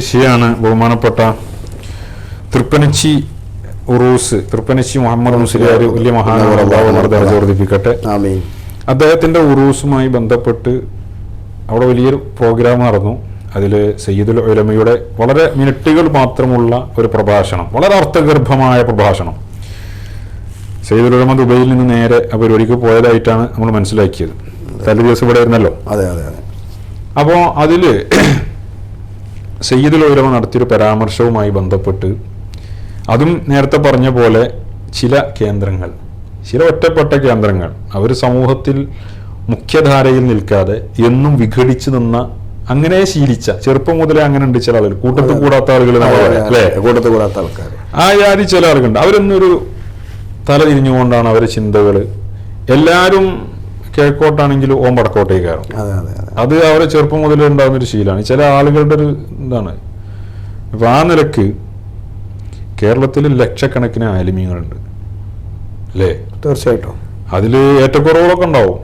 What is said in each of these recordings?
ാണ് ബഹുമാനപ്പെട്ട തൃപ്പനച്ചി ഉറൂസ് തൃപ്പനച്ചി മുഹമ്മദ് മുസ്ലിയാർ വലിയ മഹാനവർദ്ധിപ്പിക്കട്ടെ. അദ്ദേഹത്തിന്റെ ഉറൂസുമായി ബന്ധപ്പെട്ട് അവിടെ വലിയൊരു പ്രോഗ്രാം നടന്നു. അതിൽ സയ്യിദുൽ ഉലമയുടെ വളരെ മിനിറ്റുകൾ മാത്രമുള്ള ഒരു പ്രഭാഷണം, വളരെ അർത്ഥഗർഭമായ പ്രഭാഷണം. സയ്യിദുൽ ഉലമ ദുബൈയിൽ നിന്ന് നേരെ ആ പരിപാടിക്ക് പോയതായിട്ടാണ് നമ്മൾ മനസ്സിലാക്കിയത്. തലേ ദിവസം ഇവിടെ ആയിരുന്നല്ലോ. അപ്പോൾ അതില് സയ്യിദുൽ ഉലമ നടത്തിയൊരു പരാമർശവുമായി ബന്ധപ്പെട്ട് അതും നേരത്തെ പറഞ്ഞ പോലെ ചില കേന്ദ്രങ്ങൾ, ചില ഒറ്റപ്പെട്ട കേന്ദ്രങ്ങൾ അവർ സമൂഹത്തിൽ മുഖ്യധാരയിൽ നിൽക്കാതെ എന്നും വിഘടിച്ചു നിന്ന, അങ്ങനെ ശീലിച്ച, ചെറുപ്പം മുതലേ അങ്ങനെ ഉണ്ട് ചില ആളുകൾ, കൂട്ടത്തിൽ കൂടാത്ത ആളുകൾ അല്ലേ, കൂട്ടത്തിൽ കൂടാത്ത ആൾക്കാർ, ആ ജാതി ചില ആളുകളുണ്ട്. അവരൊന്നൊരു തല തിരിഞ്ഞുകൊണ്ടാണ് അവരെ ചിന്തകൾ. എല്ലാവരും കിഴക്കോട്ടാണെങ്കിൽ ഓം വടക്കോട്ടേക്ക് കയറും. അത് അവരെ ചെറുപ്പം മുതലേ ഉണ്ടാകുന്നൊരു ശീലമാണ്. ചില ആളുകളുടെ ഒരു ഇതാണ്. അപ്പൊ ആ നിലക്ക് കേരളത്തിൽ ലക്ഷക്കണക്കിന് ആലിമീങ്ങളുണ്ട് അല്ലേ? തീർച്ചയായിട്ടും അതിൽ ഏറ്റക്കുറവുകളൊക്കെ ഉണ്ടാവും.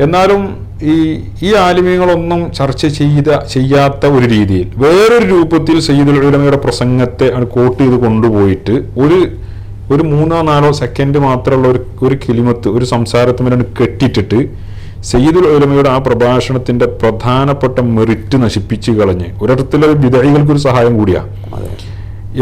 എന്നാലും ഈ ആലിമീങ്ങളൊന്നും ചർച്ച ചെയ്യാത്ത ഒരു രീതിയിൽ വേറൊരു രൂപത്തിൽ സയ്യിദുൽ ഉലമയുടെ പ്രസംഗത്തെ കോട്ട് ചെയ്ത് കൊണ്ടുപോയിട്ട് ഒരു 3-4 സെക്കൻഡ് മാത്രമുള്ള ഒരു കിലിമത്ത്, ഒരു സംസാരത്തിനെ കെട്ടിട്ടിട്ട് സയ്യിദുൽ ഉലമയുടെ ആ പ്രഭാഷണത്തിന്റെ പ്രധാനപ്പെട്ട മെറിറ്റ് നശിപ്പിച്ച് കളഞ്ഞ് ഒരിടത്തിലെ വിദഗ്ധകൾക്കൊരു സഹായം കൂടിയാ.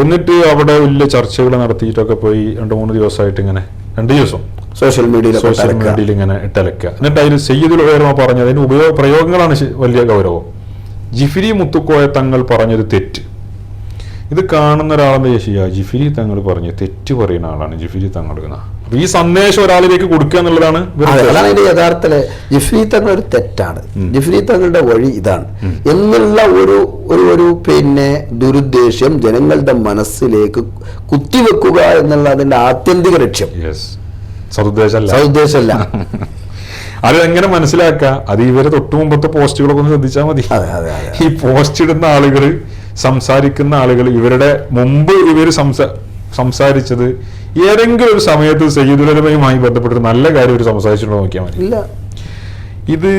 എന്നിട്ട് അവിടെ വലിയ ചർച്ചകൾ നടത്തിയിട്ടൊക്കെ പോയി 2-3 ദിവസമായിട്ട് ഇങ്ങനെ 2 ദിവസം സോഷ്യൽ മീഡിയയിൽ ഇങ്ങനെ ഇട്ടലക്കുക. എന്നിട്ട് അതിൽ സയ്യിദുൽ ഉലമ പറഞ്ഞത് അതിന് പ്രയോഗങ്ങളാണ് വലിയ ഗൗരവം. ജിഫിരി മുത്തുക്കോയ തങ്ങൾ പറഞ്ഞത് തെറ്റ്. ഇത് കാണുന്ന ഒരാളെന്താ ചെയ്യുക? ജിഫിരി തങ്ങൾ പറഞ്ഞ് തെറ്റ് പറയുന്ന ആളാണ് ജിഫിരി തങ്ങൾ. അപ്പൊ ഈ സന്ദേശം ഒരാളിലേക്ക് കൊടുക്കുക എന്നുള്ളതാണ് അതിന്റെ യഥാർത്ഥത്തില് ജിഫ്രി തങ്ങൾ ഒരു തെറ്റാണ്, ജിഫ്രി തങ്ങളുടെ വഴി ഇതാണ് എന്നുള്ള ഒരു പിന്നെ ദുരുദ്ദേശ്യം ജനങ്ങളുടെ മനസ്സിലേക്ക് കുത്തിവെക്കുക എന്നുള്ള അതിന്റെ ആത്യന്തിക ലക്ഷ്യം. സതുദ്ദേശമല്ല. അത് എങ്ങനെ മനസ്സിലാക്കുക? അത് ഇവരെ തൊട്ടു മുമ്പത്തെ പോസ്റ്റുകളൊക്കെ ഒന്ന് ശ്രദ്ധിച്ചാൽ മതി. ഈ പോസ്റ്റ് ഇടുന്ന ആളുകൾ, സംസാരിക്കുന്ന ആളുകൾ, ഇവരുടെ മുമ്പ് ഇവർ സംസാരിച്ചത് ഏതെങ്കിലും ഒരു സമയത്ത് സയ്യിദുൽ ഉലമയുമായി ബന്ധപ്പെട്ട് നല്ല കാര്യം ഒരു സംസാരിച്ചിട്ടുണ്ടോ നോക്കിയാൽ മതി. ഇല്ല. ഇത്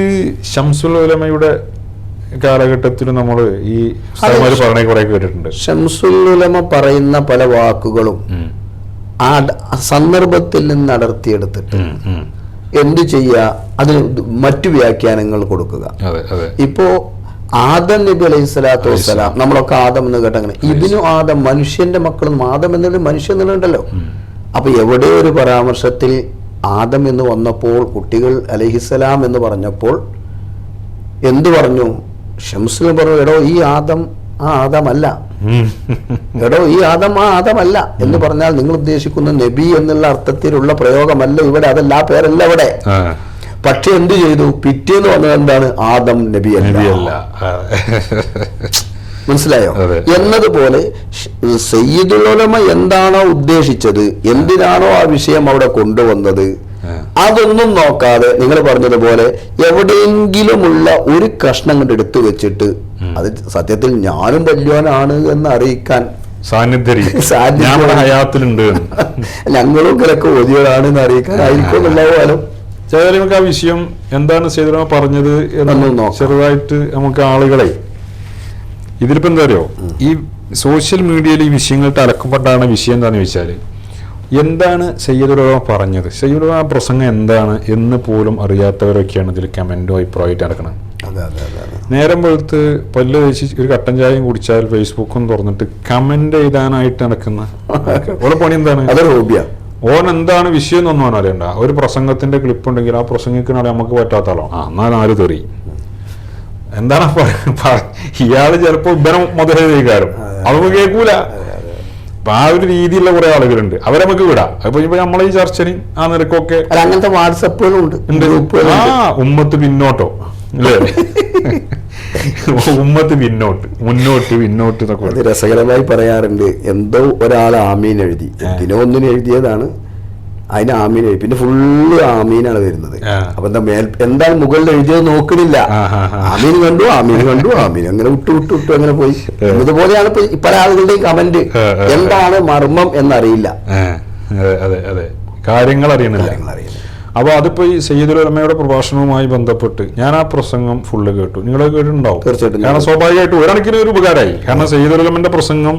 ശംസുൽ ഉലമയുടെ കാലഘട്ടത്തിൽ നമ്മൾ ഈ പറഞ്ഞ കുറെ കേട്ടിട്ടുണ്ട്. ശംസുൽ ഉലമ പറയുന്ന പല വാക്കുകളും ആ സന്ദർഭത്തിൽ നിന്ന് അടർത്തിയെടുത്തിട്ട് എന്ത് ചെയ്യുക, അതിന് മറ്റു വ്യാഖ്യാനങ്ങൾ കൊടുക്കുക. ഇപ്പോ ആദം നബി അലൈഹി സ്വലാത്തു വസ്സലാം, നമ്മളൊക്കെ ആദം എന്ന് കേട്ടങ്ങനെ, ഇതിനും ആദം, മനുഷ്യന്റെ മക്കളൊന്നും ആദം എന്നുള്ളത് മനുഷ്യൻ എന്നുള്ളതുണ്ടല്ലോ. അപ്പൊ എവിടെ ഒരു പരാമർശത്തിൽ ആദം എന്ന് വന്നപ്പോൾ, കുട്ടികൾ അലൈഹിസ്സലാം എന്ന് പറഞ്ഞപ്പോൾ എന്തു പറഞ്ഞു? ശംസുൽ പറഞ്ഞു, എടോ ഈ ആദം ആ ആദമല്ല, എടോ ഈ ആദം ആ ആദമല്ല എന്ന് പറഞ്ഞാൽ നിങ്ങൾ ഉദ്ദേശിക്കുന്ന നബി എന്നുള്ള അർത്ഥത്തിലുള്ള പ്രയോഗമല്ല ഇവിടെ, അതല്ല, ആ പേരല്ല ഇവിടെ. പക്ഷെ എന്ത് ചെയ്തു? പിറ്റേന്ന് വന്നത് എന്താണ്? ആദം നബി അല്ല. മനസ്സിലായോ? എന്നതുപോലെ സയ്യിദുൽ ഉലമ എന്താണോ ഉദ്ദേശിച്ചത്, എന്തിനാണോ ആ വിഷയം അവിടെ കൊണ്ടുവന്നത്, അതൊന്നും നോക്കാതെ നിങ്ങൾ പറഞ്ഞതുപോലെ എവിടെയെങ്കിലുമുള്ള ഒരു കഷ്ണം കൊണ്ട് എടുത്തു വെച്ചിട്ട് അത് സത്യത്തിൽ ഞാനും വല്യോനാണ് എന്ന് അറിയിക്കാൻ ഞങ്ങളും കിഴക്ക് ഓതിയോടാണെന്ന് അറിയിക്കാനായിരിക്കും എന്നുള്ളതാലും നമുക്ക് ആ വിഷയം എന്താണ് സയ്യിദുൽ ഉലമ പറഞ്ഞത് എന്ന് ചെറുതായിട്ട് നമുക്ക് ആളുകളെ ഇതിലിപ്പോ എന്താ അറിയോ, ഈ സോഷ്യൽ മീഡിയയിൽ ഈ വിഷയങ്ങൾ തലക്കപ്പെട്ടാണ് വിഷയം എന്താണെന്ന് ചോദിച്ചാൽ, എന്താണ് സയ്യിദുൽ ഉലമ പറഞ്ഞത്, സയ്യിദുൽ ഉലമ പ്രസംഗം എന്താണ് എന്ന് പോലും അറിയാത്തവരൊക്കെയാണ് ഇതിൽ കമന്റോ അഭിപ്രായമായിട്ട് നടക്കണം. നേരം വെളുത്ത് പല്ല് കഴിച്ച് ഒരു കട്ടൻ ചായയും കുടിച്ചാൽ ഫേസ്ബുക്കും തുറന്നിട്ട് കമന്റ് എഴുതാനായിട്ട് നടക്കുന്ന ഓരോ പണി എന്താണ്? അതൊരു ഹോബിയാ. ഓൻ എന്താണ് വിഷയം എന്നൊന്നും അവൻ അറിയണ്ട. ഒരു പ്രസംഗത്തിന്റെ ക്ലിപ്പ് ഉണ്ടെങ്കിൽ ആ പ്രസംഗിക്കുന്ന നമുക്ക് പറ്റാത്ത ആളോ എന്നാൽ 4 തെറി എന്താണ് ഇയാള് ചിലപ്പോ ഇബനം മുതലേക്കാരും അതൊന്നും കേൾക്കൂല. അപ്പൊ ആ ഒരു രീതിയിലുള്ള കുറെ ആളുകളുണ്ട്, അവരെ നമുക്ക് വിടാം. അപ്പൊ ഇപ്പൊ നമ്മളെ ഈ ചർച്ചന് ആ നിരക്കൊക്കെ അങ്ങനത്തെ വാട്സപ്പുകളും ഉണ്ട്. ഉമ്മത്ത് പിന്നോട്ടോ അല്ലേ? ഉമ്മത്ത് മുന്നോട്ട് എന്നൊക്കെ രസകരമായി പറയാറുണ്ട്. എന്തോ ഒരാൾ ആമീൻ എഴുതി, എന്തിനോ ഒന്നിനും എഴുതിയതാണ്, അതിന് ആമീൻ എഴുതി, പിന്നെ ഫുള്ള് ആമീനാണ് വരുന്നത്. അപ്പൊ എന്താണ് മുകളിൽ എഴുതിയത് നോക്കണില്ല, ആമീൻ കണ്ടു അങ്ങനെ വിട്ടു അങ്ങനെ പോയി. ഇതുപോലെയാണ് പല ആളുകളുടെയും കമന്റ്. എന്താണ് മർമ്മം എന്നറിയില്ല, കാര്യങ്ങൾ അറിയണില്ല. അപ്പോൾ അതിപ്പോൾ ഈ സയ്യിദുൽ ഉലമയുടെ പ്രഭാഷണവുമായി ബന്ധപ്പെട്ട് ഞാൻ ആ പ്രസംഗം ഫുള്ള് കേട്ടു. നിങ്ങൾ കേട്ടിട്ടുണ്ടാവും തീർച്ചയായിട്ടും. കാരണം സ്വാഭാവികമായിട്ട് ഒരണക്കിന് ഒരു ഉപകാരമായി. കാരണം സയ്യിദുൽ ഉലമന്റെ പ്രസംഗം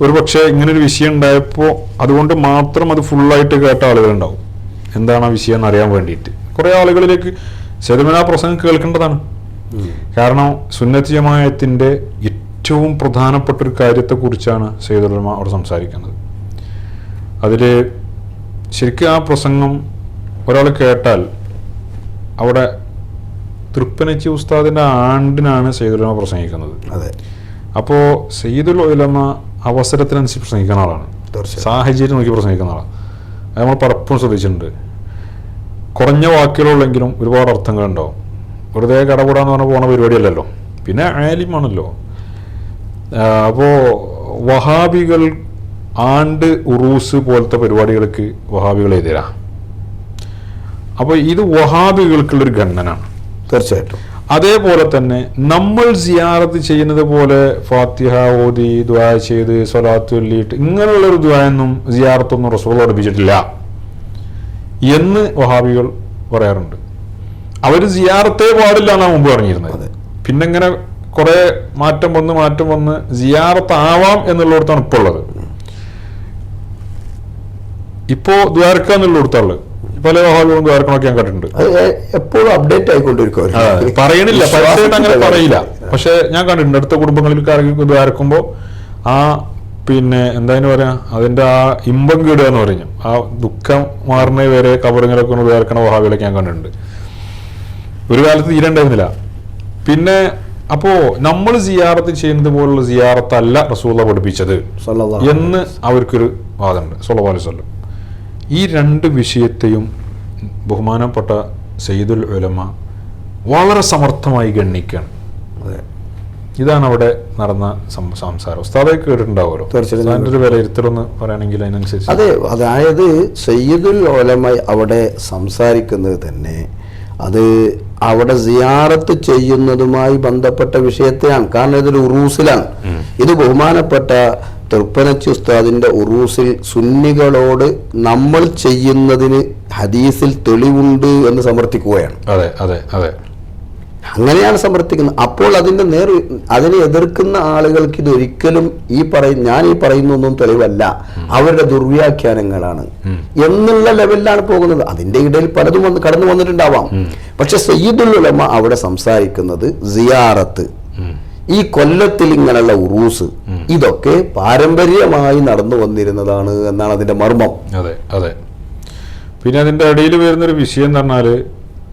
ഒരു പക്ഷേ ഇങ്ങനൊരു വിഷയം ഉണ്ടായപ്പോൾ അതുകൊണ്ട് മാത്രം അത് ഫുള്ളായിട്ട് കേട്ട ആളുകളുണ്ടാവും. എന്താണ് ആ വിഷയം എന്ന് അറിയാൻ വേണ്ടിയിട്ട് കുറേ ആളുകളിലേക്ക് സയ്യിദുൽ ഉലമ ആ പ്രസംഗം കേൾക്കേണ്ടതാണ്. കാരണം സുന്നത്ത് ജമാഅത്തിന്റെ ഏറ്റവും പ്രധാനപ്പെട്ട ഒരു കാര്യത്തെക്കുറിച്ചാണ് സയ്യിദുൽ ഉലമ അവിടെ സംസാരിക്കുന്നത്. അതിൽ ശരിക്കും ആ പ്രസംഗം ഒരാൾ കേട്ടാൽ അവിടെ തൃപ്പനച്ചി ഉസ്താദിൻ്റെ ആണ്ടിനാണ് സയ്യിദുൽ ഉലമ പ്രസംഗിക്കുന്നത്. അതെ. അപ്പോൾ സയ്യിദുൽ ഉലമ അവസരത്തിനനുസരിച്ച് പ്രസംഗിക്കുന്ന ആളാണ്, സാഹചര്യം നോക്കി പ്രസംഗിക്കുന്ന ആളാണ്. അത് നമ്മൾ പലപ്പോഴും ശ്രദ്ധിച്ചിട്ടുണ്ട്. കുറഞ്ഞ വാക്കുകളുള്ളെങ്കിലും ഒരുപാട് അർത്ഥങ്ങളുണ്ടാവും. വെറുതെ കടകൂടാന്ന് പറഞ്ഞ പോണ പരിപാടിയല്ലല്ലോ, പിന്നെ ആലിമാണല്ലോ. അപ്പോൾ വഹാബികൾ ആണ്ട് ഉറൂസ് പോലത്തെ പരിപാടികൾക്ക് വഹാബികൾ എതിരാ. അപ്പോൾ ഇത് വഹാബികൾക്കുള്ളൊരു ഖണ്ഡനാണ്. തീർച്ചയായിട്ടും. അതേപോലെ തന്നെ നമ്മൾ സിയാറത്ത് ചെയ്യുന്നത് പോലെ ഫാത്തിഹ ഓതി ദുആ ചെയ്ത് സ്വലാത്ത് ചൊല്ലിയിട്ട് ഇങ്ങനെയുള്ളൊരു ദുആയൊന്നും സിയാറത്തൊന്നും റസൂൽ പഠിപ്പിച്ചിട്ടില്ല എന്ന് വഹാബികൾ പറയാറുണ്ട്. അവർ സിയാറത്തേ പാടില്ല എന്നാണ് മുമ്പ് പറഞ്ഞിരുന്നത്. പിന്നെ ഇങ്ങനെ കുറെ മാറ്റം വന്ന് സിയാറത്ത് ആവാം എന്നുള്ളിടത്താണ് ഇപ്പോൾ ഉള്ളത്. ഇപ്പോ ദ്വാരക്ക എന്നുള്ളിടത്തുള്ളത് പല വഹാബികളും ദ്വാരക്കണൊക്കെ ഞാൻ കണ്ടിട്ടുണ്ട്. എപ്പോഴും അപ്ഡേറ്റ് ആയിക്കൊണ്ടിരിക്കും. പറയണില്ല, പരസ്യമായിട്ട് അങ്ങനെ പറയില്ല. പക്ഷെ ഞാൻ കണ്ടിട്ടുണ്ട് അടുത്ത കുടുംബങ്ങളിൽ ദ്വാരക്കുമ്പോൾ ആ പിന്നെ എന്തായാലും പറയാ അതിന്റെ ആ ഇമ്പം കീടുക എന്ന് പറഞ്ഞു ആ ദുഃഖം മാറുന്ന വരെ കബറിങ്ങലൊക്കെ ഒന്ന് ദ്വാരക്കണ വഹാബികളൊക്കെ ഞാൻ കണ്ടിട്ടുണ്ട്. ഒരു കാലത്ത് തീരണ്ടായിരുന്നില്ല. പിന്നെ അപ്പോ നമ്മൾ സിയാറത്ത് ചെയ്യുന്നത് പോലുള്ള സിയാറത്തല്ല റസൂലുള്ളാഹി പഠിപ്പിച്ചത് എന്ന് അവർക്കൊരു വാദമുണ്ട്. സ്വല്ലല്ലാഹു അലൈഹി വസല്ലം ഈ രണ്ട് വിഷയത്തെയും ബഹുമാനപ്പെട്ട സയ്യിദുൽ ഉലമ വളരെ സമർത്ഥമായി ഗണ്ണിക്കുകയാണ്. ഇതാണ് അവിടെ നടന്ന സംസാരം. ഉസ്താദെ കേട്ടിട്ടുണ്ടാവുമല്ലോ, തീർച്ചയായിട്ടും ഒരു വിലയിരുത്തലൊന്ന് പറയുകയാണെങ്കിൽ അതിനനുസരിച്ച്. അതെ, അതായത് സയ്യിദുൽ ഉലമ അവിടെ സംസാരിക്കുന്നത് തന്നെ അത് അവിടെ സിയാറത്ത് ചെയ്യുന്നതുമായി ബന്ധപ്പെട്ട വിഷയത്തിലാണ്. കാരണം ഇതൊരു ഉറൂസിലാണ്. ഇത് ബഹുമാനപ്പെട്ട തൃപ്പനച്ചി ഉസ്താദിന്റെ ഉറൂസിൽ സുന്നികളോട് നമ്മൾ ചെയ്യുന്നതിന് ഹദീസിൽ തെളിവുണ്ട് എന്ന് സമർത്ഥിക്കുകയാണ്. അതെ അതെ അതെ, അങ്ങനെയാണ് സമർത്ഥിക്കുന്നത്. അപ്പോൾ അതിനെ എതിർക്കുന്ന ആളുകൾക്ക് ഇതൊരിക്കലും ഞാൻ ഈ പറയുന്നൊന്നും തെളിവല്ല, അവരുടെ ദുർവ്യാഖ്യാനങ്ങളാണ് എന്നുള്ള ലെവലിലാണ് പോകുന്നത്. അതിന്റെ ഇടയിൽ പലതും കടന്നു വന്നിട്ടുണ്ടാവാം. പക്ഷെ സയ്യിദുൽ ഉലമ അവിടെ സംസാരിക്കുന്നത് സിയാറത്ത്, ഈ കൊല്ലത്തിൽ ഇങ്ങനെയുള്ള ഉറൂസ്, ഇതൊക്കെ പാരമ്പര്യമായി നടന്നു വന്നിരുന്നതാണ് എന്നാണ് അതിന്റെ മർമ്മം. അതെ അതെ. പിന്നെ അതിന്റെ ഇടയിൽ വരുന്നൊരു വിഷയം എന്ന് പറഞ്ഞാല്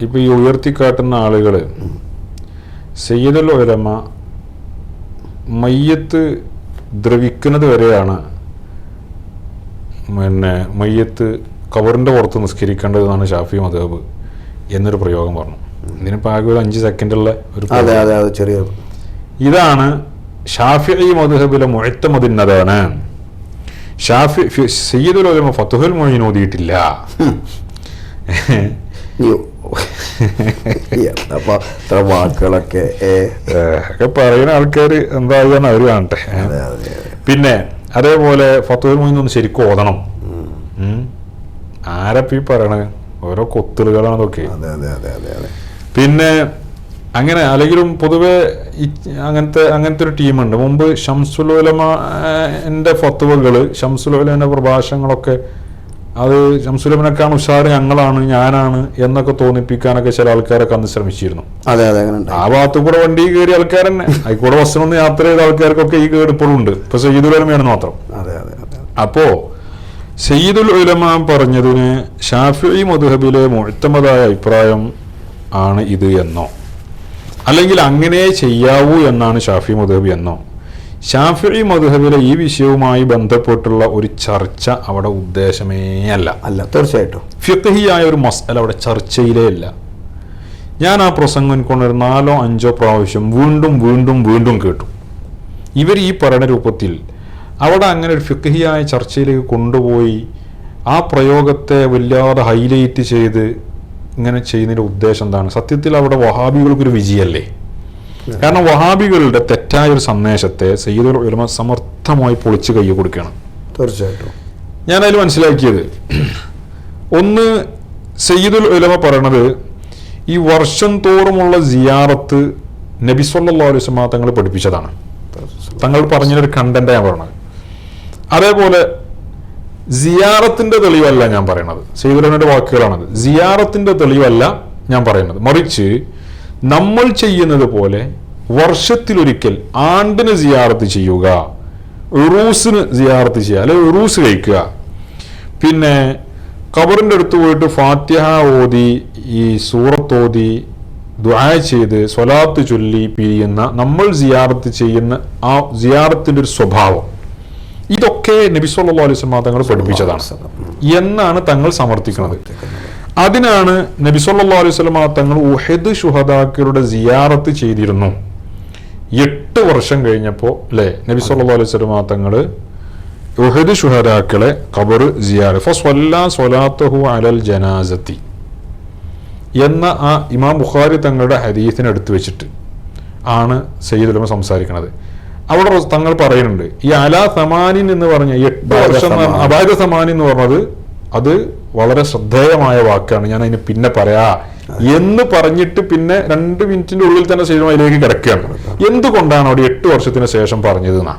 ഇപ്പൊ ഈ ഉയർത്തിക്കാട്ടുന്ന ആളുകള് സയ്യിദുൽ ഉലമ മയ്യത്ത് ദ്രവിക്കുന്നത് വരെയാണ് പിന്നെ മയ്യത്ത് ഖബറിന്റെ പുറത്ത് നിസ്കരിക്കേണ്ടതെന്നാണ് ഷാഫി മദ്ഹബ് എന്നൊരു പ്രയോഗം പറഞ്ഞു. ഇതിനിപ്പോൾ ആകെ ഒരു 5 സെക്കൻഡുള്ള ഒരു ചെറിയ ഇതാണ് ഷാഫിഈ മദ്ഹബിലെ മുഅ്തമദിന്നതാണ്. സയ്യിദുൽ ഉലമ ഫത്ഹുൽ മുഈൻ ഓതിയിട്ടില്ല. വാക്കുകളൊക്കെ പറയുന്ന ആൾക്കാർ എന്താകുന്ന അവര് കാണട്ടെ. പിന്നെ അതേപോലെ ഫത്ഹുൽ മുഈൻ ഒന്ന് ശരിക്കും ഓതണം. ആരപ്പീ പറയണത് ഓരോ കൊത്തുകളാണ് അതൊക്കെ. പിന്നെ അങ്ങനെ അല്ലെങ്കിലും പൊതുവെ അങ്ങനത്തെ ഒരു ടീമുണ്ട്. മുമ്പ് ശംസുൽ ഉലമന്റെ ഫത്വകള്, ശംസുൽ ഉലമന്റെ പ്രഭാഷണങ്ങളൊക്കെ അത് ശംസുൽ ഉലമനേക്കാണ് ഉഷാറ് ഞാനാണ് എന്നൊക്കെ തോന്നിപ്പിക്കാനൊക്കെ ചില ആൾക്കാരൊക്കെ അന്ന് ശ്രമിച്ചിരുന്നു. ആ ഭാഗത്തു കൂടെ വണ്ടി കയറിയ ആൾക്കാർ തന്നെ അതിക്കൂടെ ബസ്സിനൊന്ന് യാത്ര ചെയ്ത ആൾക്കാർക്കൊക്കെ ഈ കേട് ഇപ്പോഴും ഉണ്ട്. ഇപ്പൊ സയ്യിദുൽ ഉലമയാണെന്ന് മാത്രം. അപ്പോ സയ്യിദുൽ ഉലമ പറഞ്ഞതിന് ഷാഫിഈ മദ്ഹബിലെ മുഅ്തമദായ അഭിപ്രായം ആണ് ഇത് എന്നോ അല്ലെങ്കിൽ അങ്ങനെ ചെയ്യാവൂ എന്നാണ് ഷാഫി മദ്ഹബ് എന്നോ, ഷാഫിഈ മദ്ഹബിലെ ഈ വിഷയവുമായി ബന്ധപ്പെട്ടുള്ള ഒരു ചർച്ച അവിടെ ഉദ്ദേശമേ അല്ല. തീർച്ചയായിട്ടും ഫിഖ്ഹിയായ ഒരു മസ്അല അവിടെ ചർച്ചയിലേ അല്ല. ഞാൻ ആ പ്രസംഗം കൊണ്ടൊരു 4 or 5 പ്രാവശ്യം വീണ്ടും കേട്ടു. ഇവർ ഈ പറയുന്ന രൂപത്തിൽ അവിടെ അങ്ങനെ ഒരു ഫിഖ്ഹിയായ ചർച്ചയിലേക്ക് കൊണ്ടുപോയി ആ പ്രയോഗത്തെ വല്ലാതെ ഹൈലൈറ്റ് ചെയ്ത് ഇങ്ങനെ ചെയ്യുന്നതിന്റെ ഉദ്ദേശം എന്താണ്? സത്യത്തിൽ അവിടെ വഹാബികൾക്കൊരു വിജയല്ലേ? കാരണം വഹാബികളുടെ തെറ്റായ ഒരു സന്ദേശത്തെ സയ്യിദുൽ ഉലമ സമർത്ഥമായി പൊളിച്ച് കൈ കൊടുക്കുകയാണ്. തീർച്ചയായിട്ടും. ഞാൻ അതിൽ മനസ്സിലാക്കിയത് ഒന്ന്, സയ്യിദുൽ ഉലമ പറയണത് ഈ വർഷം തോറുമുള്ള സിയാറത്ത് നബി സല്ലല്ലാഹു അലൈഹി വസല്ലം തങ്ങൾ പഠിപ്പിച്ചതാണ്. തങ്ങൾ പറഞ്ഞൊരു കണ്ടന്റ് ഞാൻ പറയണത്. അതേപോലെ സിയാറത്തിന്റെ തെളിവല്ല ഞാൻ പറയണത്, സയ്യിദുൽ ഉലമയുടെ വാക്കുകളാണത്. സിയാറത്തിന്റെ തെളിവല്ല ഞാൻ പറയുന്നത്, മറിച്ച് നമ്മൾ ചെയ്യുന്നത് പോലെ വർഷത്തിലൊരിക്കൽ ആണ്ടിന് സിയാറത്ത് ചെയ്യുക, ഉറൂസിന് സിയാറത്ത് ചെയ്യുക, അല്ലെങ്കിൽ ഉറൂസ് കഴിക്കുക, പിന്നെ ഖബറിന്റെ അടുത്ത് പോയിട്ട് ഫാത്തിഹ ഓതി ഈ സൂറത്ത് ഓതി ദുആ ചെയ്ത് സ്വലാത്ത് ചൊല്ലി പിരിയുന്ന നമ്മൾ സിയാറത്ത് ചെയ്യുന്ന ആ സിയാറത്തിന്റെ ഒരു സ്വഭാവം, ഇതൊക്കെ നബി സല്ലല്ലാഹു അലൈഹി വസല്ലം തങ്ങൾ പഠിപ്പിച്ചതാണ് എന്നാണ് തങ്ങൾ സമർത്ഥിക്കുന്നത്. അതിനാണ് നബി സല്ലല്ലാഹു അലൈഹി വസല്ലം തങ്ങൾ ഉഹദ് ശുഹദാക്കളുടെ സിയാറത്ത് ചെയ്തിരുന്നു. 8 വർഷം കഴിഞ്ഞപ്പോൾ അല്ലേ നബി സല്ലല്ലാഹു അലൈഹി വസല്ലം തങ്ങൾ ഉഹദ് ശുഹദാക്കളെ ഖബർ സിയാറത്ത് ഫസ്വല്ലാ സ്വലാത്തുഹു അലൽ ജനാസത്തി എന്ന ആ ഇമാം ബുഖാരി തങ്ങളുടെ ഹദീസിനെ എടുത്തു വെച്ചിട്ട് ആണ് സയ്യിദുൽ ഉലമ സംസാരിക്കുന്നത്. അവിടെ തങ്ങൾ പറയുന്നുണ്ട് ഈ അലാ സമാനിൻ എന്ന് പറഞ്ഞ 8 വർഷം അബാദ സമാനി എന്ന് പറഞ്ഞത് അത് വളരെ ശ്രദ്ധേയമായ വാക്കാണ്, ഞാൻ അതിന് പിന്നെ പറയാ എന്ന് പറഞ്ഞിട്ട് പിന്നെ 2 മിനിറ്റിന്റെ ഉള്ളിൽ തന്നെ സയ്യിദുൽ ഉലമ അതിലേക്ക് കിടക്കുകയാണ്. എന്തുകൊണ്ടാണ് അവിടെ 8 വർഷത്തിന് ശേഷം പറഞ്ഞത് എന്നാ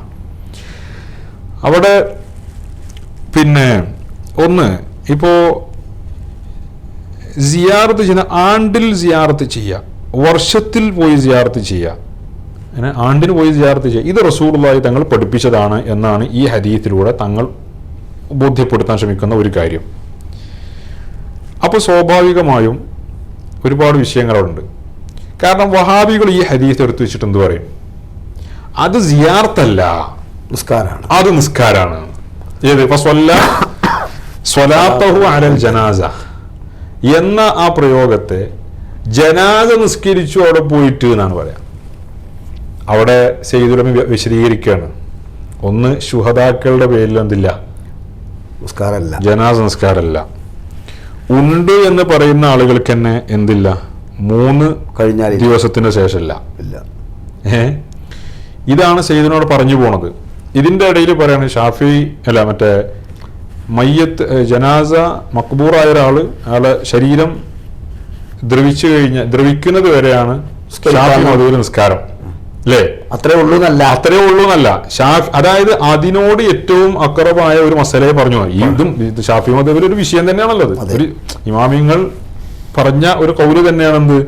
അവിടെ പിന്നെ ഒന്ന് ഇപ്പോ സിയാറത്ത് ചെയ്യുന്ന ആണ്ടിൽ സിയാറത്ത് ചെയ്യുക, വർഷത്തിൽ പോയി സിയാറത്ത് ചെയ്യുക, അങ്ങനെ ആണ്ടിന് പോയി സിയാറത്ത് ചെയ്യുക, ഇത് റസൂലുള്ളാഹി തങ്ങൾ പഠിപ്പിച്ചതാണ് എന്നാണ് ഈ ഹദീസിലൂടെ തങ്ങൾ ബോധ്യപ്പെടുത്താൻ ശ്രമിക്കുന്ന ഒരു കാര്യം. അപ്പോൾ സ്വാഭാവികമായും ഒരുപാട് വിഷയങ്ങളുണ്ട്. കാരണം വഹാബികൾ ഈ ഹദീസ് എടുത്തു വെച്ചിട്ട് എന്ത് പറയും, അത് സിയാറത്തല്ല, നിസ്കാരാണ്, അത് നിസ്കാരാണ്. ഏത് സ്വലാത്തുഹു അലൽ ജനാസ എന്ന ആ പ്രയോഗത്തെ ജനാസ നിസ്കരിച്ചു അവിടെ പോയിട്ട് എന്നാണ് പറയാം. അവിടെ സയ്യിദുൽ ഉലമ വിശദീകരിക്കുകയാണ്. ഒന്ന്, ശുഹദാക്കളുടെ പേരിൽ എന്തില്ല, നിസ്കാരമല്ല, ജനാസ നിസ്കാരമല്ല. ഉണ്ട് എന്ന് പറയുന്ന ആളുകൾക്ക് തന്നെ എന്തില്ല, 3 കഴിഞ്ഞാൽ ദിവസത്തിന് ശേഷമല്ല. ഇതാണ് സയ്യിദിനോട് പറഞ്ഞു പോണത്. ഇതിന്റെ ഇടയിൽ പറയാണ് ഷാഫി അല്ല മറ്റേ മയ്യത്ത് ജനാസ മക്ബൂറായ ഒരാള് അയാളെ ശരീരം ദ്രവിക്കുന്നത് വരെയാണ് ഷാഫി മദ്ഹബിലെ നിസ്കാരം അല്ലേ, അത്രേ ഉള്ളൂന്നല്ല ഷാഫി, അതായത് അതിനോട് ഏറ്റവും അക്രമായ ഒരു മസലയെ പറഞ്ഞു. ഇതും ഷാഫി മദ്ഹബിലെ ഒരു വിഷയം തന്നെയാണല്ലോ, ഒരു ഇമാമിങ്ങൾ പറഞ്ഞ ഒരു കൗല് തന്നെയാണെന്ത്,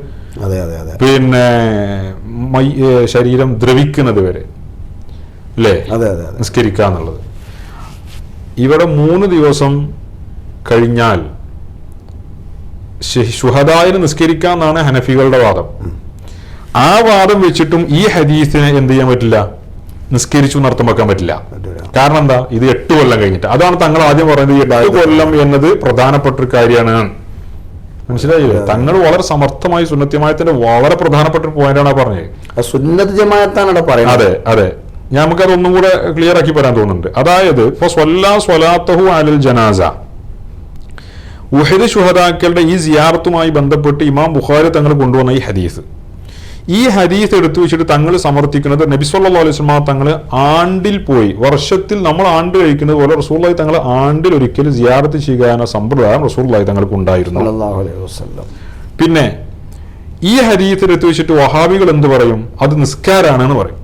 പിന്നെ ശരീരം ദ്രവിക്കുന്നത് വരെ അല്ലേ നിസ്കരിക്കുക എന്നുള്ളത്. ഇവിടെ 3 ദിവസം കഴിഞ്ഞാൽ ശുഹദായിന് നിസ്കരിക്കാന്നാണ് ഹനഫികളുടെ വാദം. ആ വാദം വെച്ചിട്ടും ഈ ഹദീസിനെ എന്ത് ചെയ്യാൻ പറ്റില്ല, നിസ്കരിച്ചു എന്നർത്ഥം വെക്കാൻ പറ്റില്ല. കാരണം എന്താ, ഇത് 8 കൊല്ലം കഴിഞ്ഞിട്ട്. അതാണ് തങ്ങൾ ആദ്യം പറയുന്നത് 8 കൊല്ലം എന്നത് പ്രധാനപ്പെട്ട ഒരു കാര്യമാണ്. മനസ്സിലായില്ലേ? തങ്ങൾ വളരെ സമർത്ഥമായി സുന്നത്ത് ജമാഅത്തിന്റെ വളരെ പ്രധാനപ്പെട്ട ഒരു പോയിന്റാണ് പറഞ്ഞത്. സുന്നത്ത് ജമാഅത്താണ് പറയുന്നത്. അതെ നമുക്കത് ഒന്നും കൂടെ ക്ലിയർ ആക്കി പറയാൻ തോന്നുന്നുണ്ട്. അതായത് സ്വലാത്തുഹു അലൽ ജനാസ, ഉഹദ് ശുഹദാക്കളുടെ ഈ സിയാറത്തുമായി ബന്ധപ്പെട്ട് ഇമാം ബുഖാരി തങ്ങൾ കൊണ്ടുവന്ന ഈ ഹദീസ് എടുത്തു വെച്ചിട്ട് തങ്ങൾ സമർത്ഥിക്കുന്നത് നബി സല്ലല്ലാഹു അലൈഹി വസല്ലം തങ്ങൾ ആണ്ടിൽ പോയി, വർഷത്തിൽ നമ്മൾ ആണ്ട് കഴിക്കുന്നത് പോലെ റസൂലുള്ളാഹി തങ്ങൾ ആണ്ടിൽ ഒരിക്കൽ സിയാറത്ത് ചെയ്യുക എന്ന സമ്പ്രദായം റസൂലുള്ളാഹി തങ്ങൾക്ക് ഉണ്ടായിരുന്നു. പിന്നെ ഈ ഹദീസ് എടുത്തു വെച്ചിട്ട് വഹാബികൾ എന്ത് പറയും, അത് നിസ്കാരാണെന്ന് പറയും.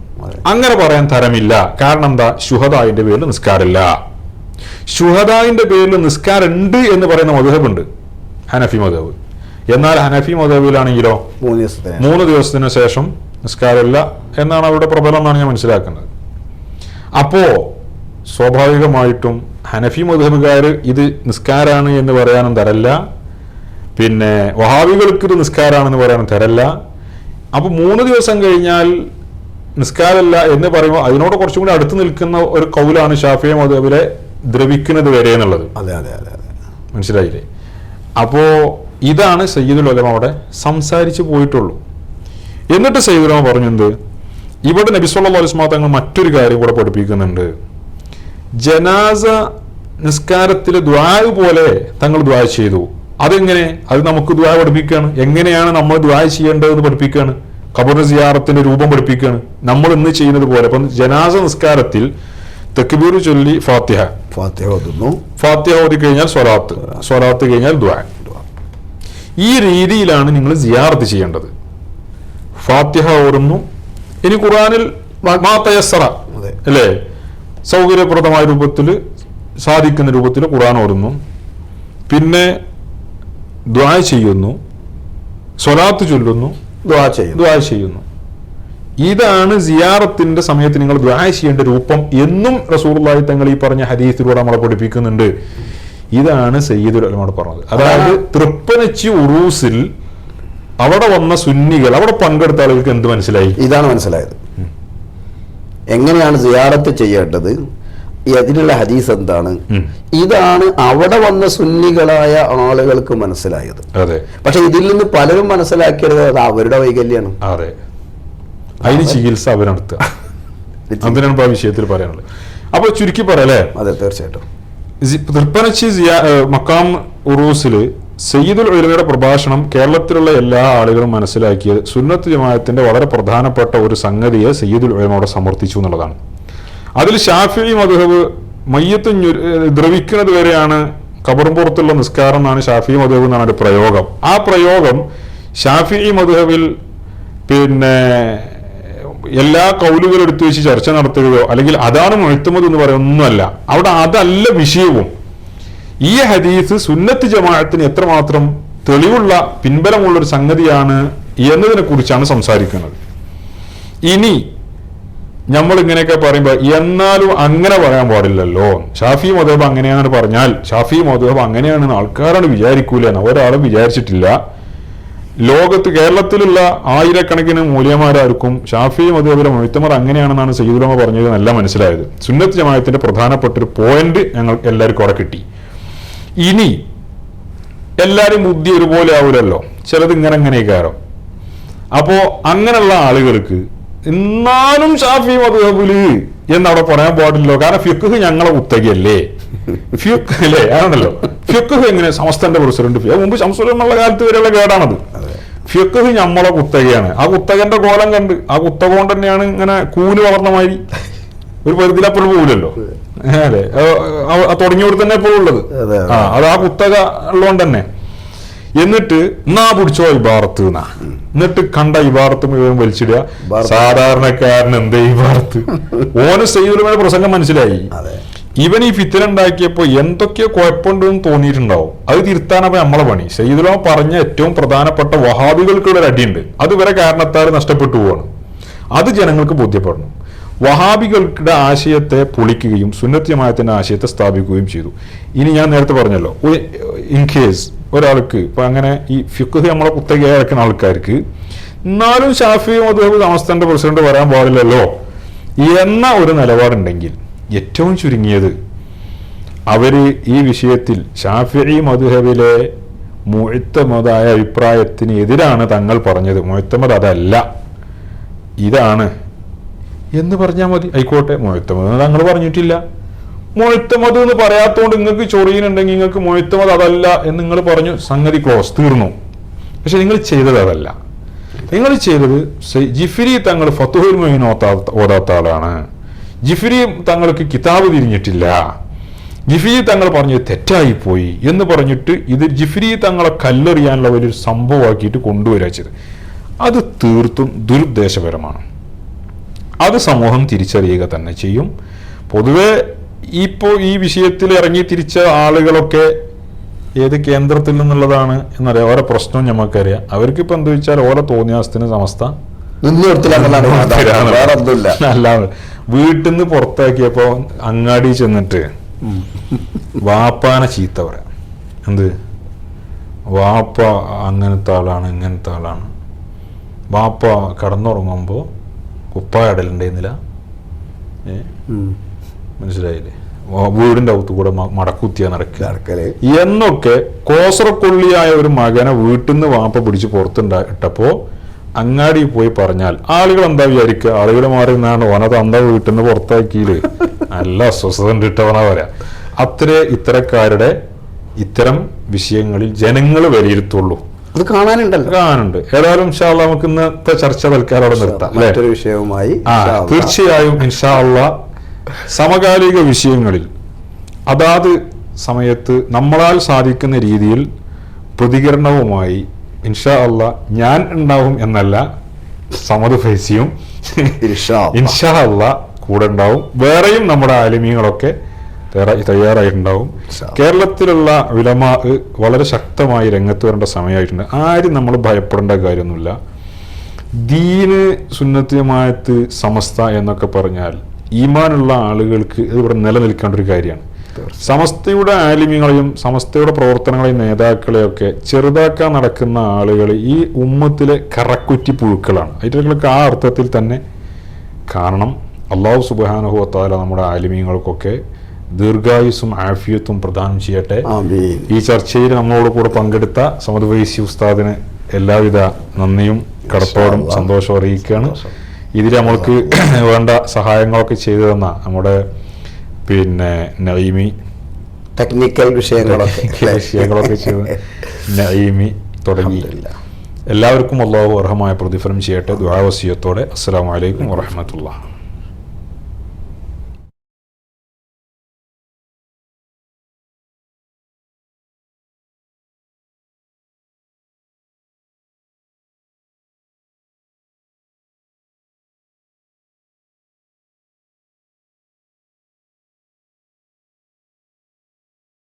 അങ്ങനെ പറയാൻ തരമില്ല. കാരണം എന്താ, ശുഹദായിന്റെ പേരിൽ നിസ്കാരമില്ല. ശുഹദായിന്റെ പേരിൽ നിസ്കാരം ഉണ്ട് എന്ന് പറയുന്ന മദ്ഹബുണ്ട്, ഹനഫി മദ്ഹബ്. എന്നാൽ ഹനഫി മദ്ഹബിലാണെങ്കിലോ 3 ദിവസത്തിന് ശേഷം നിസ്കാരമില്ല എന്നാണ് അവരുടെ പ്രബലം എന്നാണ് ഞാൻ മനസ്സിലാക്കുന്നത്. അപ്പോ സ്വാഭാവികമായിട്ടും ഹനഫി മദ്ഹബുകാർ ഇത് നിസ്കാരാണ് എന്ന് പറയാനും തരല്ല, പിന്നെ വഹാബികൾക്ക് ഇത് നിസ്കാരാണെന്ന് പറയാനും തരല്ല. അപ്പൊ 3 ദിവസം കഴിഞ്ഞാൽ നിസ്കാരമല്ല എന്ന് പറയുമ്പോൾ അതിനോട് കുറച്ചും കൂടി അടുത്ത് നിൽക്കുന്ന ഒരു കൗലാണ് ഷാഫിഈ മദ്ഹബിലെ ദ്രവിക്കുന്നത് വരെ എന്നുള്ളത്. മനസ്സിലായില്ലേ? അപ്പോ ഇതാണ് സയ്യിദുൽ ഉലമ അവിടെ സംസാരിച്ചു പോയിട്ടുള്ളൂ. എന്നിട്ട് സയ്യിദുൽ ഉലമ പറഞ്ഞത്, ഇവിടെ നബി സല്ലല്ലാഹു അലൈഹി വസല്ലം തങ്ങൾ മറ്റൊരു കാര്യം കൂടെ പഠിപ്പിക്കുന്നുണ്ട്. ജനാസ നിസ്കാരത്തിലെ ദുആ പോലെ തങ്ങൾ ദുആ ചെയ്തു. അതെങ്ങനെ, അത് നമുക്ക് ദുആ പഠിപ്പിക്കുകയാണ്. എങ്ങനെയാണ് നമ്മൾ ദുആ ചെയ്യേണ്ടതെന്ന് പഠിപ്പിക്കുകയാണ്. ഖബർ സിയാറത്തിന്റെ രൂപം പഠിപ്പിക്കുകയാണ്, നമ്മൾ ഇന്ന് ചെയ്യുന്നത് പോലെ. അപ്പം ജനാസ നിസ്കാരത്തിൽ തക്ബീർ ചൊല്ലി ഫാത്തിഹ ഓതി കഴിഞ്ഞാൽ സ്വലാത്ത് കഴിഞ്ഞാൽ ദുആ. ഈ രീതിയിലാണ് നിങ്ങൾ സിയാറത്ത് ചെയ്യേണ്ടത്. ഫാത്തിഹ ഓടുന്നു. ഇനി ഖുർആനിൽ മാ തയസ്സറ അല്ലേ, സൗകര്യപ്രദമായ രൂപത്തിൽ സാധിക്കുന്ന രൂപത്തിൽ ഖുർആൻ ഓടുന്നു. പിന്നെ ദുആ ചെയ്യുന്നു, സ്വലാത്ത് ചൊല്ലുന്നു, ദുആ ചെയ്യുന്നു. ഇതാണ് സിയാറത്തിന്റെ സമയത്ത് നിങ്ങൾ ദുആ ചെയ്യേണ്ട രൂപം എന്നും റസൂലുള്ളാഹി തങ്ങൾ ഈ പറഞ്ഞ ഹദീസിലൂടെ നമ്മളെ പഠിപ്പിക്കുന്നുണ്ട്. ഇതാണ് സയ്യിദുൽ ഉലമ പറഞ്ഞത്. അതായത് തൃപ്പനച്ചി ഉറൂസിൽ അവിടെ വന്ന സുന്നികൾ, അവിടെ പങ്കെടുത്ത ആളുകൾക്ക് എന്ത് മനസ്സിലായി? ഇതാണ് മനസ്സിലായത്. എങ്ങനെയാണ് സിയാറത്ത് ചെയ്യേണ്ടത്, അതിനുള്ള ഹദീസ് എന്താണ്, ഇതാണ് അവിടെ വന്ന സുന്നികളായ ആളുകൾക്ക് മനസ്സിലായത്. അതെ. പക്ഷെ ഇതിൽ നിന്ന് പലരും മനസ്സിലാക്കിയത് അത് അവരുടെ വൈകല്യാണ്. അതെ, അതിന് ചികിത്സ അവരെടുത്തുക. അതിനാണ് ആ വിഷയത്തിൽ പറയാനുള്ളത്. അപ്പൊ ചുരുക്കി പറയല്ലേ? അതെ, തീർച്ചയായിട്ടും. തൃപ്പനച്ചി മക്കാം ഉറൂസില് സയ്യിദുൽ ഉലമയുടെ പ്രഭാഷണം കേരളത്തിലുള്ള എല്ലാ ആളുകളും മനസ്സിലാക്കിയത് സുന്നത്ത് ജമാഅത്തിന്റെ വളരെ പ്രധാനപ്പെട്ട ഒരു സംഗതിയെ സയ്യിദുൽ ഉലമയോട് സമർത്ഥിച്ചു എന്നുള്ളതാണ്. അതിൽ ഷാഫിഈ മദ്ഹബ് മയ്യത്ത് ദ്രവിക്കുന്നത് വരെയാണ് ഖബറും പുറത്തുള്ള നിസ്കാരം എന്നാണ് ഷാഫിഈ മദ്ഹബ് എന്നാണ് ഒരു പ്രയോഗം. ആ പ്രയോഗം ഷാഫിഈ മദ്ഹബിൽ പിന്നെ എല്ലാ കൗലുകളും എടുത്തു വെച്ച് ചർച്ച നടത്തുകയോ അല്ലെങ്കിൽ അതാണ് മുഅ്തമദ് എന്ന് പറയുന്നൊന്നുമല്ല. അവിടെ അതല്ല വിഷയവും. ഈ ഹദീസ് സുന്നത്ത് ജമാഅത്തിന് എത്രമാത്രം തെളിവുള്ള പിൻബലമുള്ള ഒരു സംഗതിയാണ് എന്നതിനെ കുറിച്ചാണ് സംസാരിക്കുന്നത്. ഇനി നമ്മൾ ഇങ്ങനെയൊക്കെ പറയുമ്പോൾ എന്നാലും അങ്ങനെ പറയാൻ പാടില്ലല്ലോ, ഷാഫി മദ്ഹബ് അങ്ങനെയാണെന്ന് പറഞ്ഞാൽ ഷാഫി മദ്ഹബ് അങ്ങനെയാണെന്ന് ആൾക്കാരാണ് വിചാരിക്കൂലെന്ന് ഒരാളും വിചാരിച്ചിട്ടില്ല. ലോകത്ത് കേരളത്തിലുള്ള ആയിരക്കണക്കിന് മൂല്യമാരാർക്കും ഷാഫി മദ്ഹബിലെ മുഅ്തമദ് അങ്ങനെയാണെന്നാണ് സയ്യിദുൽ ഉലമ പറഞ്ഞത് നല്ല മനസ്സിലായത്. സുന്നത്ത് ജമാഅത്തിന്റെ പ്രധാനപ്പെട്ട ഒരു പോയിന്റ് ഞങ്ങൾ എല്ലാവർക്കും അവിടെ കിട്ടി. ഇനി എല്ലാവരും ബുദ്ധി ഒരുപോലെ ആവൂലല്ലോ, ചിലത് ഇങ്ങനെയൊക്കെ ആരോ. അപ്പോ അങ്ങനെയുള്ള ആളുകൾക്ക് എന്നാലും ഷാഫി മദ്ഹബില് എന്നവിടെ പറയാൻ പാടില്ലോ. കാരണം ഫിഖ് ഞങ്ങളെ കുത്തകയല്ലേ, ഫിഖ് അല്ലേ ആണല്ലോ. ഫിഖ് എങ്ങനെ സമസ്തന്റെ പ്രസിഡന്റ് മുമ്പ് ശംസുൽ ഉലമ കാലത്ത് വരെയുള്ള കേടാണത്. ഫിഖ് നമ്മളെ കുത്തകയാണ്. ആ കുത്തകന്റെ കോലം കണ്ട് ആ കുത്തക കൊണ്ട് തന്നെയാണ് ഇങ്ങനെ കൂന് വളർന്ന മാതിരി ഒരു പരിധിയിലപ്പോഴും പോകില്ലല്ലോ. അതെ, തുടങ്ങിയവിടെ തന്നെ എപ്പോഴും ഉള്ളത്. അത് ആ കുത്തക ഉള്ളതുകൊണ്ട് തന്നെ. എന്നിട്ട് എന്നാ പിടിച്ചോ ഇബാറത്ത് എന്നാ, എന്നിട്ട് കണ്ട ഇബാറത്ത് മുഴുവൻ വലിച്ചിടുക. സാധാരണക്കാരൻ എന്താ ഇബാറത്ത്? ഓന് സയ്യിദുൽ ഉലമയുടെ പ്രസംഗം മനസ്സിലായി. ഇവൻ ഈ ഫിത്ന ഉണ്ടാക്കിയപ്പോ എന്തൊക്കെയോ കുഴപ്പമുണ്ടെന്ന് തോന്നിയിട്ടുണ്ടാവും. അത് തിരുത്താനപ്പോ നമ്മളെ പണി. സയ്യിദുൽ ഉലമ പറഞ്ഞ ഏറ്റവും പ്രധാനപ്പെട്ട വഹാബികൾക്കുള്ള ഒരു അടിയുണ്ട്. അത് ഇവരെ കാരണത്താൽ നഷ്ടപ്പെട്ടു പോവാണ്. അത് ജനങ്ങൾക്ക് ബോധ്യപ്പെടണം. വഹാബികളുടെ ആശയത്തെ പൊളിക്കുകയും സുന്നത്ത് ജമാഅത്തിന്റെ ആശയത്തെ സ്ഥാപിക്കുകയും ചെയ്തു. ഇനി ഞാൻ നേരത്തെ പറഞ്ഞല്ലോ, ഇൻ കേസ് ഒരാൾക്ക് ഇപ്പൊ അങ്ങനെ ഈ ഫിഖ് നമ്മളെ കുത്തകയായി ഇറക്കുന്ന ആൾക്കാർക്ക് എന്നാലും ഷാഫി മദ്ഹബ് സമസ്തന്റെ പ്രസിഡന്റ് വരാൻ പാടില്ലല്ലോ എന്ന ഒരു നിലപാടുണ്ടെങ്കിൽ ഏറ്റവും ചുരുങ്ങിയത് അവര് ഈ വിഷയത്തിൽ ഷാഫിഈ മദ്ഹബിലെ മുഅ്തമദായ അഭിപ്രായത്തിന് എതിരാണ് തങ്ങൾ പറഞ്ഞത്, മുഅ്തമദ് അതല്ല ഇതാണ് എന്ന് പറഞ്ഞാൽ മതി. ആയിക്കോട്ടെ, മുഅ്തമദ് തങ്ങൾ പറഞ്ഞിട്ടില്ല. മുഅ്തമദ് എന്ന് പറയാത്തോണ്ട് നിങ്ങൾക്ക് ചൊറിയുന്നുണ്ടെങ്കിൽ നിങ്ങൾക്ക് മുഅ്തമദ് അതല്ല എന്ന് നിങ്ങൾ പറഞ്ഞു, സംഗതി ക്ലോസ്, തീർന്നു. പക്ഷെ നിങ്ങൾ ചെയ്തത് അതല്ല. നിങ്ങൾ ചെയ്തത് ജിഫ്രി തങ്ങൾ ഫത്ഹുൽ മുഈൻ ഓതാത്ത ആളാണ്. ജിഫ്രി തങ്ങൾക്ക് കിതാബ് തിരിഞ്ഞിട്ടില്ല, ജിഫ്രി തങ്ങൾ പറഞ്ഞത് തെറ്റായിപ്പോയി എന്ന് പറഞ്ഞിട്ട് ഇത് ജിഫ്രി തങ്ങളെ കല്ലെറിയാനുള്ള ഒരു സംഭവമാക്കിയിട്ട് കൊണ്ടുവരാ ചെയ്ത്. അത് തീർത്തും ദുരുദ്ദേശപരമാണ്. അത് സമൂഹം തിരിച്ചറിയുക തന്നെ ചെയ്യും. പൊതുവെ ഇപ്പോൾ ഈ വിഷയത്തിൽ ഇറങ്ങി തിരിച്ച ആളുകളൊക്കെ ഏത് കേന്ദ്രത്തിൽ നിന്നുള്ളതാണ് എന്നറിയാം. ഓരോ പ്രശ്നവും ഞമ്മക്കറിയാം. അവർക്ക് ഇപ്പൊ എന്താ വെച്ചാൽ ഓരോ തോന്നിയാസത്തിന് സമസ്ത അല്ലാതെ വീട്ടിൽ നിന്ന് പുറത്താക്കിയപ്പോ അങ്ങാടി ചെന്നിട്ട് വാപ്പാനെ ചീത്ത പറയാം. എന്ത് വാപ്പ അങ്ങനത്തെ ആളാണ് ഇങ്ങനത്തെ ആളാണ്, വാപ്പ കടന്നുറങ്ങുമ്പോ കുപ്പായ ഇടലുണ്ടായിരുന്നില്ല, മനസ്സിലായില്ലേ, വീടിന്റെ അകത്ത് കൂടെ മടക്കുത്തിയ നടക്കുക എന്നൊക്കെ കോസറക്കൊള്ളിയായ ഒരു മകനെ വീട്ടിൽ നിന്ന് വാപ്പ പിടിച്ച് പുറത്തുണ്ടായിട്ടപ്പോ അങ്ങാടി പോയി പറഞ്ഞാൽ ആളുകൾ എന്താ വിചാരിക്കുക? ആളുകൾ മാറി നിന്നാണ് ഓനത് എന്താ വീട്ടിൽ നിന്ന് പുറത്താക്കിയില് നല്ല അസ്വസ്ഥത ഇട്ടവനാ പറയാ. ഇത്തരക്കാരുടെ ഇത്തരം വിഷയങ്ങളിൽ ജനങ്ങൾ വിലയിരുത്തുള്ളൂ. അത് കാണാനുണ്ട്. ഏതായാലും ഇൻഷാ അല്ലാഹ് നമുക്ക് ഇന്നത്തെ ചർച്ച തൽക്കാലം അവിടെ നിർത്താം. മറ്റൊരു വിഷയവുമായി തീർച്ചയായും ഇൻഷാ അല്ലാഹ് സമകാലിക വിഷയങ്ങളിൽ അതാത് സമയത്ത് നമ്മളാൽ സാധിക്കുന്ന രീതിയിൽ പ്രതികരണവുമായി ഇൻഷാ അള്ളാ ഞാൻ ഉണ്ടാവും എന്നല്ല, സമദ് ഫൈസിയും ഇൻഷാ അള്ളാ കൂടെ ഉണ്ടാവും. വേറെയും നമ്മുടെ ആലിമീങ്ങളൊക്കെ തയ്യാറായിട്ടുണ്ടാവും. കേരളത്തിലുള്ള ഉലമാ വളരെ ശക്തമായി രംഗത്ത് വരേണ്ട സമയമായിട്ടുണ്ട്. ആരും നമ്മൾ ഭയപ്പെടേണ്ട കാര്യമൊന്നുമില്ല. ദീന് സുന്നത്ത് ജമാഅത്ത് സമസ്ത എന്നൊക്കെ പറഞ്ഞാൽ ഈമാനുള്ള ആളുകൾക്ക് ഇത് ഇവിടെ നിലനിൽക്കേണ്ട ഒരു കാര്യമാണ്. സമസ്തയുടെ ആലിമ്യങ്ങളെയും സമസ്തയുടെ പ്രവർത്തനങ്ങളെയും നേതാക്കളെയൊക്കെ ചെറുതാക്കാൻ നടക്കുന്ന ആളുകൾ ഈ ഉമ്മത്തിലെ കറക്കുറ്റി പുഴുക്കളാണ്. അതിലൊക്കെ ആ അർത്ഥത്തിൽ തന്നെ കാണണം. അല്ലാഹു സുബ്ഹാനഹു വ തആല നമ്മുടെ ആലിമ്യങ്ങൾക്കൊക്കെ ദീർഘായുസ്സും ആഫിയത്തും പ്രദാനം ചെയ്യട്ടെ. ഈ ചർച്ചയിൽ നമ്മളോട് കൂടെ പങ്കെടുത്ത സമദ് ഫൈസി ഉസ്താദിന് എല്ലാവിധ നന്ദിയും കടപ്പാടും സന്തോഷവും അറിയിക്കുകയാണ്. ഇതിൽ നമ്മൾക്ക് വേണ്ട സഹായങ്ങളൊക്കെ ചെയ്തു തന്ന നമ്മുടെ നഈമി, ടെക്നിക്കൽ വിഷയങ്ങളൊക്കെ ചെയ്ത് നഈമി തുടങ്ങി എല്ലാവർക്കും അല്ലാഹു അർഹമായ പ്രതിഫലം ചെയ്യട്ടെ. ദുആ വസിയത്തോടെ അസ്സലാമു അലൈക്കും വറഹ്മത്തുള്ളാഹി.